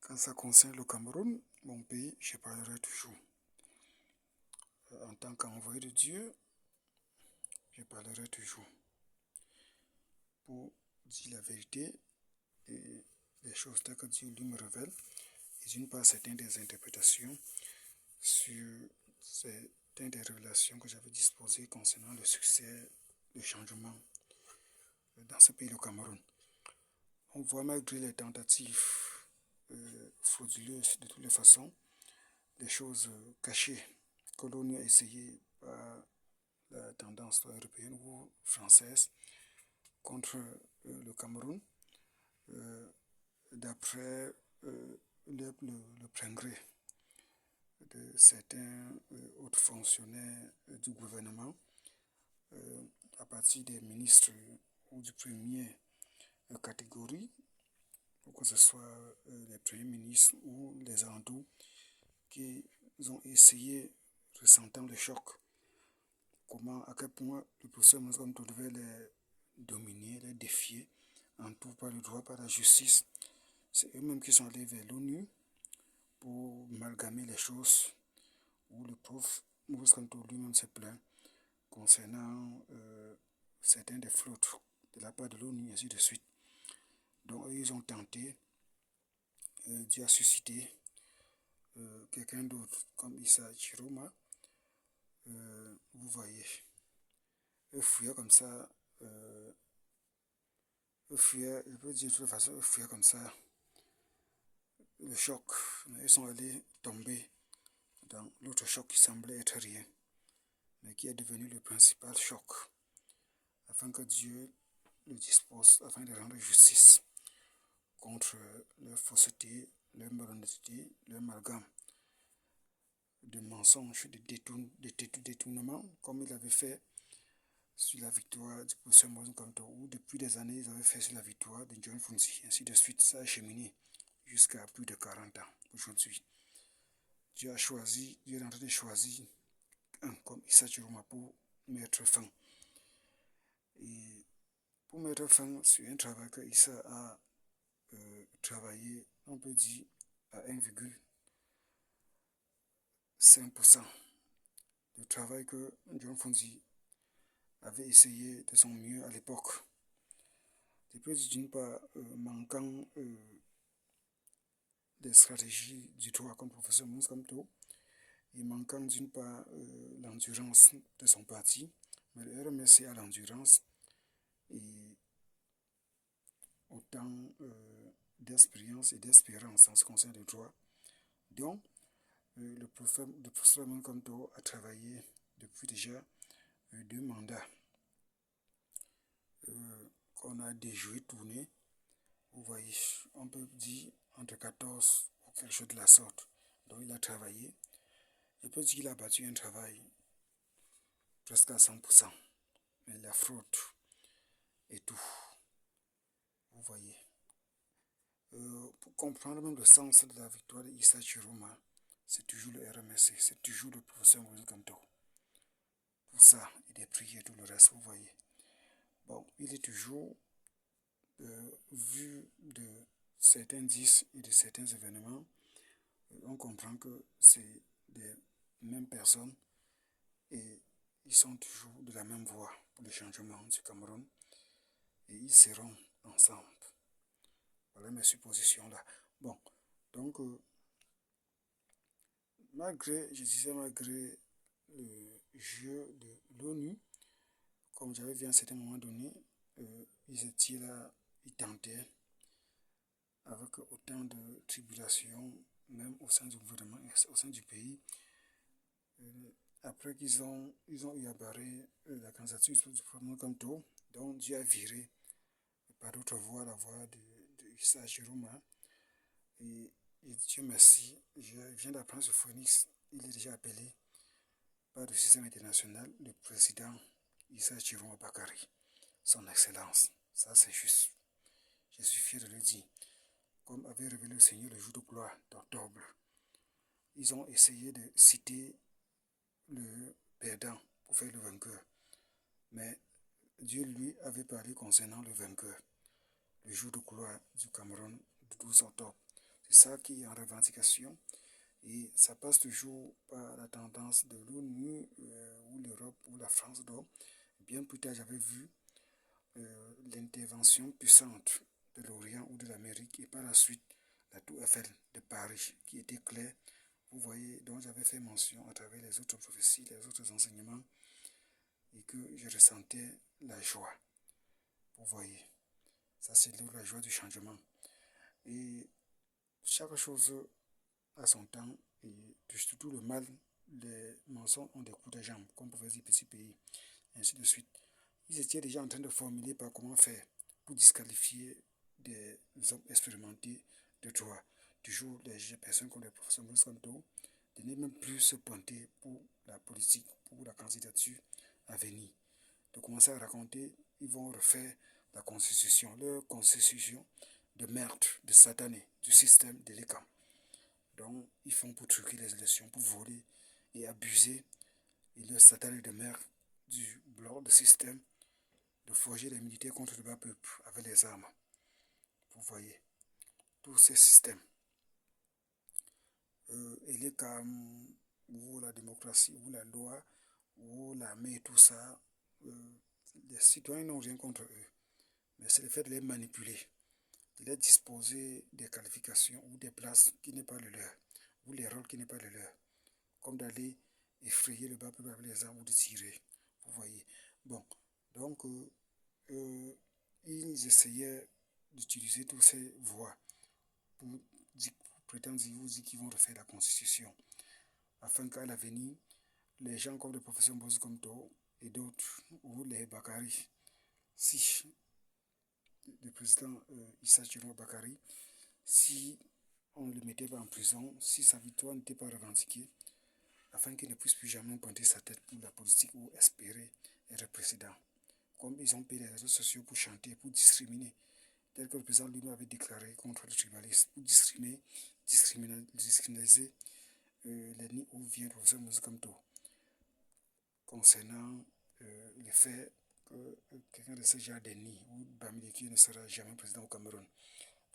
Quand ça concerne le Cameroun, mon pays, je parlerai toujours. En tant qu'envoyé de Dieu, je parlerai toujours. Pour dire la vérité et les choses telles que Dieu lui me révèle, et d'une part, certaines des interprétations sur certaines des révélations que j'avais disposées concernant le succès, le changement dans ce pays, le Cameroun. On voit malgré les tentatives frauduleuses de toutes les façons, des choses cachées que l'ONU a essayé par la tendance européenne ou française contre le Cameroun, d'après le plein gré de certains autres fonctionnaires du gouvernement, à partir des ministres ou du premier catégorie, ou que ce soit les premiers ministres ou les alentours, qui ont essayé, ressentant le choc, à quel point le professeur Moussou devait les dominer, les défier, en tout par le droit, par la justice. C'est eux-mêmes qui sont allés vers l'ONU pour amalgamer les choses, où le prof Moussou lui-même s'est plaint concernant certains des fautes de la part de l'ONU, et ainsi de suite. Donc, eux, ils ont tenté, Dieu a suscité quelqu'un d'autre, comme Issa Chiroma. Vous voyez, eux fouillaient comme ça, je peux dire de toute façon, eux fouillaient comme ça le choc. Mais ils sont allés tomber dans l'autre choc qui semblait être rien, mais qui est devenu le principal choc, afin que Dieu le dispose, afin de rendre justice contre leur fausseté, leur malhonnêteté, leur amalgame de mensonges, de détournements, comme il avait fait sur la victoire du professeur Moussou Kamto, ou depuis des années, ils avaient fait sur la victoire de John Funzi, ainsi de suite. Ça a cheminé jusqu'à plus de 40 ans aujourd'hui. Dieu est en train de choisir un comme Issa Chiroma pour mettre fin. Et pour mettre fin sur un travail que Issa a travaillé, on peut dire, à 1,5%. Le travail que John Funzi avait essayé de son mieux à l'époque. Je peux dire d'une part, manquant des stratégies du droit comme professeur Moussou Kamto, et manquant d'une part l'endurance de son parti, mais le RMSC a l'endurance et autant d'expérience et d'espérance en ce qui concerne le droit. Donc, le professeur Moussou Kamto a travaillé depuis déjà 2 mandats qu'on a déjoué, tourné. Vous voyez, on peut dire entre 14 ou quelque chose de la sorte. Donc il a travaillé. Je peux dire qu'il a battu un travail presque à 100%. Mais la fraude et tout. Vous voyez. Pour comprendre même le sens de la victoire d'Issa Chiroma, c'est toujours le RMSC, c'est toujours le professeur Moussou Kamto. Pour ça, il est prié tout le reste, vous voyez. Bon, il est toujours vu de certains indices et de certains événements, on comprend que c'est des mêmes personnes et ils sont toujours de la même voie pour le changement du Cameroun et ils seront ensemble. Voilà mes suppositions là. Bon, donc malgré le jeu de l'ONU, comme j'avais vu à un certain moment donné, ils étaient là, ils tentaient avec autant de tribulations, même au sein du gouvernement et au sein du pays. Après qu'ils ont eu à barrer la candidature du gouvernement comme tout, donc Dieu a viré par d'autres voies la voie de Issa Chiroma. Et Dieu merci, je viens d'apprendre sur Phoenix, il est déjà appelé par le système international le président Issa Chiroma Bakary, son excellence. Ça c'est juste. Je suis fier de le dire. Comme avait révélé le Seigneur le jour de gloire d'octobre, ils ont essayé de citer le perdant pour faire le vainqueur. Mais Dieu lui avait parlé concernant le vainqueur, le jour de gloire du Cameroun, 12 octobre. C'est ça qui est en revendication. Et ça passe toujours par la tendance de l'ONU, ou l'Europe, ou la France. Donc, bien plus tard, j'avais vu l'intervention puissante de l'Orient ou de l'Amérique, et par la suite, la tour Eiffel de Paris, qui était claire. Vous voyez, donc j'avais fait mention à travers les autres prophéties, les autres enseignements, et que je ressentais la joie. Vous voyez, ça c'est la joie du changement. Et chaque chose a son temps, et surtout le mal, les mensonges ont des coups de jambes, comme pouvait dire petit pays, et ainsi de suite. Ils étaient déjà en train de formuler par comment faire pour disqualifier des hommes expérimentés de droit. Toujours les personnes comme les professeurs Maurice Kamto, de ne même plus se pointer pour la politique, pour la candidature à venir. De commencer à raconter, ils vont refaire la constitution, leur constitution de merde, de satané, du système de l'ECAM. Donc, ils font pour truquer les élections, pour voler et abuser, et le satané de merde du bloc de système, de forger les militaires contre le bas peuple avec les armes. Vous voyez, tous ces systèmes. Et les CAM, ou la démocratie, ou la loi, ou l'armée, tout ça, les citoyens n'ont rien contre eux. Mais c'est le fait de les manipuler, de les disposer des qualifications ou des places qui n'est pas le leur, ou les rôles qui n'est pas le leur. Comme d'aller effrayer le bas peuple avec les armes ou de tirer. Vous voyez. Bon, donc, ils essayaient d'utiliser toutes ces voies pour prétendre qu'ils vont refaire la constitution, afin qu'à l'avenir, les gens comme le professeur Mbose Komto et d'autres, ou les Bakari, si le président Issa Chiro Bakari, si on ne le mettait pas en prison, si sa victoire n'était pas revendiquée, afin qu'il ne puisse plus jamais pointer sa tête pour la politique ou espérer être président. Comme ils ont payé les réseaux sociaux pour chanter, pour discriminer, tel que le président lui-même avait déclaré contre le tribalisme, pour discriminer l'ethnie où vient le professeur Mbose Komto, concernant le fait que quelqu'un de ce genre d'ethnie ou Bamileki ne sera jamais président au Cameroun.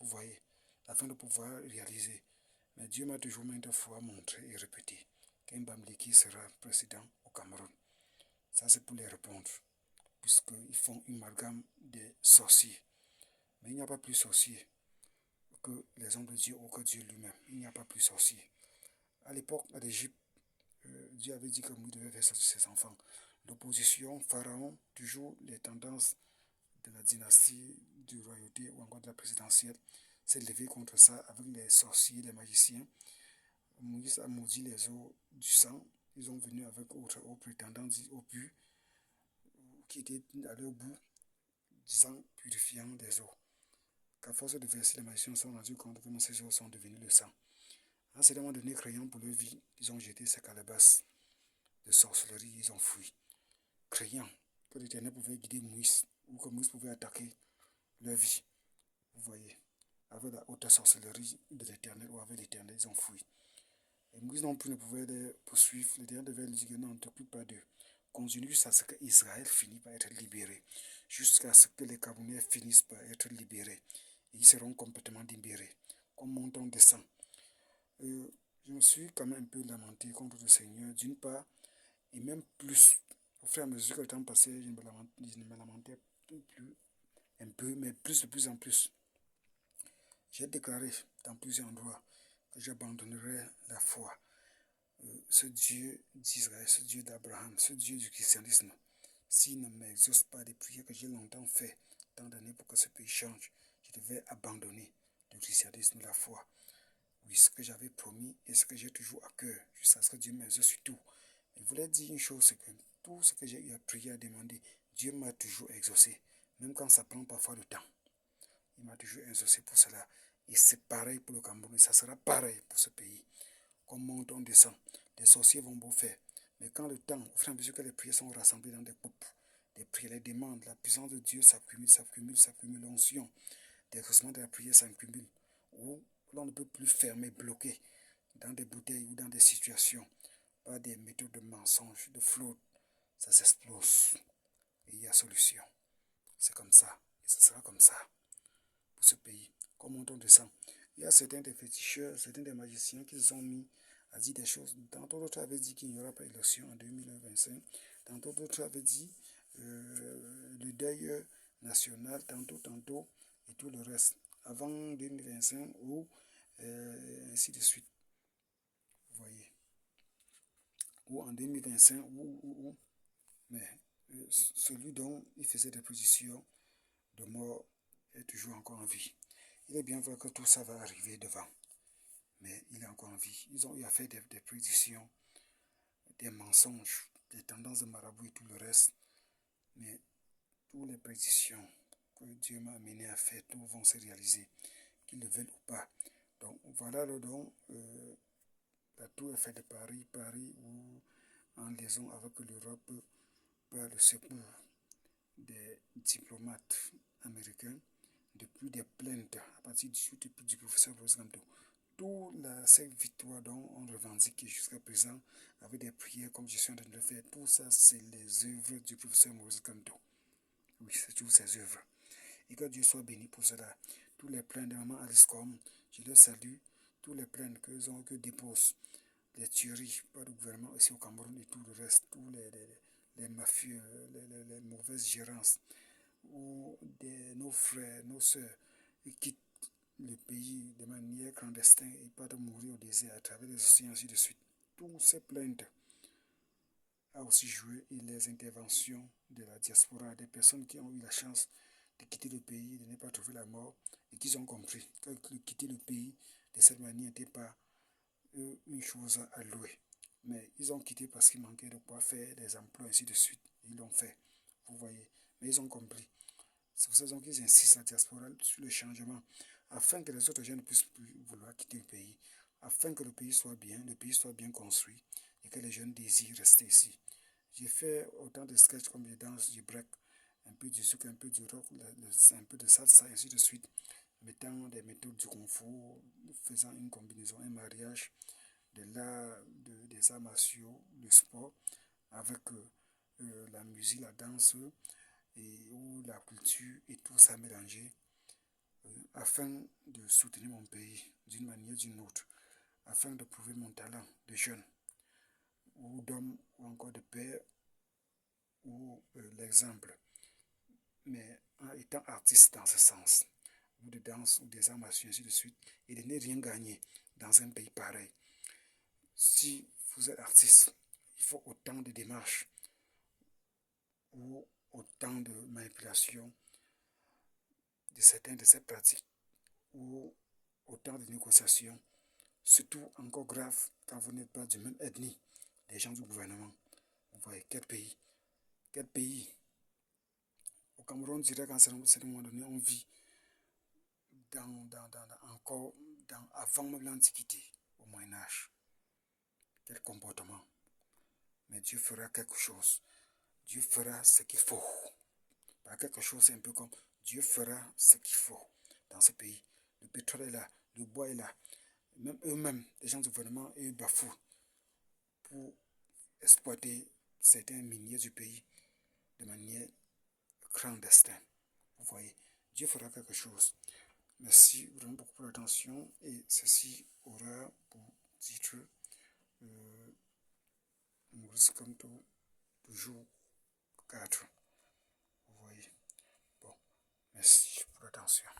Vous voyez, afin de pouvoir réaliser. Mais Dieu m'a toujours maintes fois montré et répété qu'un Bamileki sera président au Cameroun. Ça, c'est pour les répondre, puisqu'ils font une amalgame des sorciers. Mais il n'y a pas plus sorciers que les hommes de Dieu ou que Dieu lui-même. Il n'y a pas plus sorciers. À l'époque, à l'Égypte, Dieu avait dit que Moïse devait faire sortir ses enfants. L'opposition, Pharaon, toujours les tendances de la dynastie, du royauté ou encore de la présidentielle, s'est levé contre ça avec les sorciers, les magiciens. Moïse a maudit les eaux du sang. Ils sont venus avec autres eaux prétendant au but, qui étaient allés au bout, disant purifiant des eaux. Qu'à force de verser, les magiciens se sont rendus compte que ces eaux sont devenues le sang. En se demandant donné craignant pour leur vie, ils ont jeté ces calebasses de sorcellerie, ils ont fui, craignant que l'Éternel pouvait guider Moïse, ou que Moïse pouvait attaquer leur vie. Vous voyez, avec la haute sorcellerie de l'Éternel ou avec l'Éternel, ils ont fui. Et Moïse non plus ne pouvait les poursuivre. L'Éternel devait lui dire que non, ne t'occupe pas d'eux. Continue jusqu'à ce qu'Israël finisse par être libéré, jusqu'à ce que les Camerounais finissent par être libérés. Et ils seront complètement libérés. Comme mon temps descend. Je me suis quand même un peu lamenté contre le Seigneur, d'une part, et même plus. Au fur et à mesure que le temps passait, je ne me lamentais plus un peu, mais de plus en plus. J'ai déclaré dans plusieurs endroits que j'abandonnerai la foi. Ce Dieu d'Israël, ce Dieu d'Abraham, ce Dieu du christianisme, s'il ne m'exauce pas des prières que j'ai longtemps fait, tant d'années pour que ce pays change, je devais abandonner le christianisme, la foi. Oui, ce que j'avais promis et ce que j'ai toujours à cœur, jusqu'à ce que Dieu m'exauce sur tout. Mais je voulais dire une chose, c'est que tout ce que j'ai eu à prier, à demander, Dieu m'a toujours exaucé, même quand ça prend parfois le temps. Il m'a toujours exaucé pour cela. Et c'est pareil pour le Cameroun, et ça sera pareil pour ce pays. Comme monte, on descend. Les sorciers vont beau faire. Mais quand le temps, au fur et à mesure que les prières sont rassemblées dans des groupes, les prières, les demandes, la puissance de Dieu s'accumule, l'onction, l'exaucement de la prière s'accumule. Où l'on ne peut plus fermer, bloquer dans des bouteilles ou dans des situations par des méthodes de mensonge, de fraude. Ça s'explose. Et il y a solution. C'est comme ça. Et ce sera comme ça pour ce pays. Comme on descend. Il y a certains des féticheurs, certains des magiciens qui se sont mis à dire des choses. Tantôt d'autres avaient dit qu'il n'y aura pas d'élection en 2025. Tantôt d'autres avaient dit le deuil national, tantôt, et tout le reste. Avant 2025 ou ainsi de suite. Vous voyez. Ou en 2025, mais celui dont il faisait des prédictions de mort est toujours encore en vie. Il est bien vrai que tout ça va arriver devant, mais il est encore en vie. Ils ont eu à faire des prédictions, des mensonges, des tendances de marabout et tout le reste, mais toutes les prédictions que Dieu m'a amené à faire, tout vont se réaliser, qu'ils le veulent ou pas. Donc voilà le don. La tour est faite de Paris ou en liaison avec l'Europe par le secours des diplomates américains depuis des plaintes à partir du professeur Maurice Kamto. Toute cette victoire dont on revendique jusqu'à présent avec des prières comme je suis en train de le faire, tout ça c'est les œuvres du professeur Maurice Kamto. Oui, c'est toutes ses œuvres. Et que Dieu soit béni pour cela. Tous les plaintes de maman Alice Com, je les salue. Tous les plaintes que déposent les tueries par le gouvernement ici au Cameroun et tout le reste, tous les mafieux, les mauvaises gérances, où nos frères, nos soeurs, ils quittent le pays de manière clandestine et pas de mourir au désert à travers les océans, ainsi de suite. Toutes ces plaintes a aussi joué et les interventions de la diaspora, des personnes qui ont eu la chance de quitter le pays, de ne pas trouver la mort et qui ont compris que quitter le pays de cette manière n'était pas une chose à louer. Mais ils ont quitté parce qu'il manquait de quoi faire, des emplois, ainsi de suite. Ils l'ont fait, vous voyez. Mais ils ont compris. C'est pour ça qu'ils insistent, la diaspora, sur le changement, afin que les autres gens ne puissent plus vouloir quitter le pays, afin que le pays soit bien construit, et que les jeunes désirent rester ici. J'ai fait autant de sketchs comme je danse, du break, un peu du zouk, un peu du rock, un peu de salsa, ainsi de suite, mettant des méthodes du kung fu, faisant une combinaison, un mariage de l'art, des arts martiaux, le sport, avec la musique, la danse, et où la culture et tout ça mélangé, afin de soutenir mon pays d'une manière ou d'une autre, afin de prouver mon talent de jeune, ou d'homme, ou encore de père, ou l'exemple, mais en étant artiste dans ce sens, ou de danse, ou des arts martiaux, ainsi de suite, et de ne rien gagner dans un pays pareil. Si vous êtes artiste, il faut autant de démarches, ou autant de manipulation de certaines de ces pratiques, ou autant de négociations, surtout encore grave quand vous n'êtes pas du même ethnie, des gens du gouvernement. Vous voyez, quel pays. Au Cameroun, on dirait qu'à un certain moment donné, on vit encore avant même l'Antiquité, au Moyen-Âge. Quel comportement. Mais Dieu fera quelque chose. Dieu fera ce qu'il faut. Pas quelque chose, c'est un peu comme Dieu fera ce qu'il faut dans ce pays. Le pétrole est là, le bois est là. Même eux-mêmes, les gens du gouvernement, ils bafouent pour exploiter certains miniers du pays de manière clandestine. Vous voyez, Dieu fera quelque chose. Merci vraiment beaucoup pour l'attention et ceci aura pour titre Maurice Kamto, toujours 4. Vous voyez. Bon, merci pour l'attention.